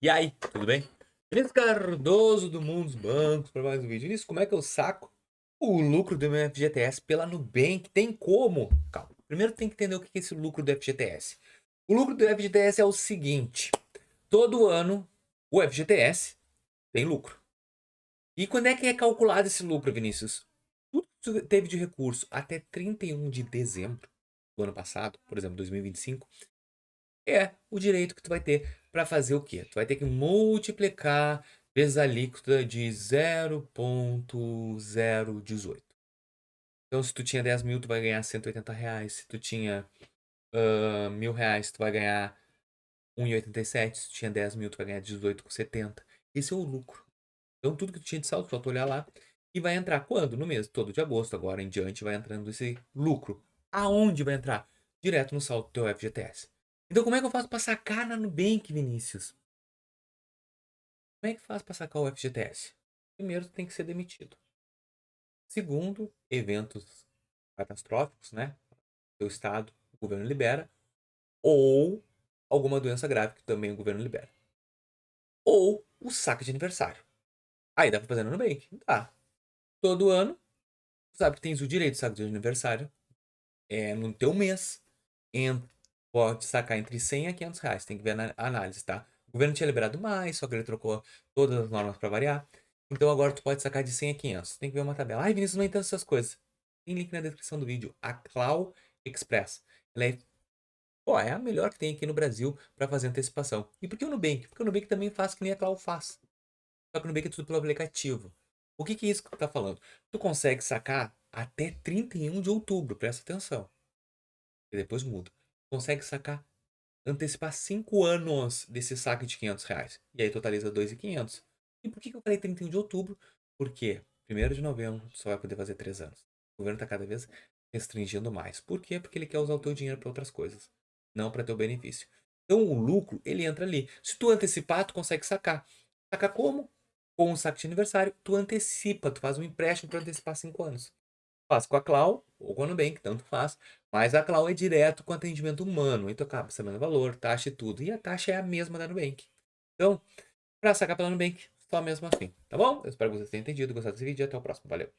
E aí, tudo bem? Vinícius Cardoso do Mundo dos Bancos para mais um vídeo. Vinícius, como é que eu saco o lucro do meu FGTS pela Nubank? Tem como? Calma. Primeiro tem que entender o que é esse lucro do FGTS. O lucro do FGTS é o seguinte: todo ano o FGTS tem lucro. E quando é que é calculado esse lucro, Vinícius? Tudo que tu teve de recurso até 31 de dezembro do ano passado, por exemplo, 2025, é o direito que tu vai ter para fazer o quê? Tu vai ter que multiplicar vezes a alíquota de 0,018. Então, se tu tinha 10 mil, tu vai ganhar R$ 180. Se tu tinha R$ 1.000, tu vai ganhar 1,87. Se tu tinha 10 mil, tu vai ganhar 18,70. Esse é o lucro. Então, tudo que tu tinha de saldo, só tu olhar lá. E vai entrar quando? No mês todo de agosto, agora em diante, vai entrando esse lucro. Aonde vai entrar? Direto no saldo do teu FGTS. Então, como é que eu faço para sacar na Nubank, Vinícius? Como é que faz para sacar o FGTS? Primeiro, tu tem que ser demitido. Segundo, eventos catastróficos, né? Teu estado, o governo libera. Ou alguma doença grave que também o governo libera. Ou o saque de aniversário. Aí dá pra fazer no Nubank? Dá. Todo ano, tu sabe que tens o direito de saque de aniversário. É no teu mês. Pode sacar entre 100 a R$ 500. Tem que ver na análise, tá? O governo tinha liberado mais, só que ele trocou todas as normas para variar. Então agora tu pode sacar de 100 a 500. Tem que ver uma tabela. Ai, Vinícius, não entendo essas coisas. Tem link na descrição do vídeo. A Clau Express. Ela é, pô, é a melhor que tem aqui no Brasil para fazer antecipação. E por que o Nubank? Porque o Nubank também faz que nem a Clau faz. Só que o Nubank é tudo pelo aplicativo. O que que é isso que tu tá falando? Tu consegue sacar até 31 de outubro, presta atenção. E depois muda. Consegue sacar, antecipar 5 anos desse saque de R$ 500. E aí totaliza 2.500. E por que eu falei 31 de outubro? Porque 1º de novembro tu só vai poder fazer 3 anos. O governo está cada vez restringindo mais. Por quê? Porque ele quer usar o teu dinheiro para outras coisas, não para teu benefício. Então o lucro, ele entra ali. Se tu antecipar, tu consegue sacar. Sacar como? Com um saque de aniversário, tu antecipa, tu faz um empréstimo para antecipar 5 anos. Faz com a Clau ou com a Nubank, tanto faz. Mas a Clau é direto com atendimento humano. Então acaba sabendo o valor, taxa e tudo. E a taxa é a mesma da Nubank. Então, para sacar pela Nubank, só mesmo assim. Tá bom? Eu espero que vocês tenham entendido, gostado desse vídeo e até o próximo. Valeu!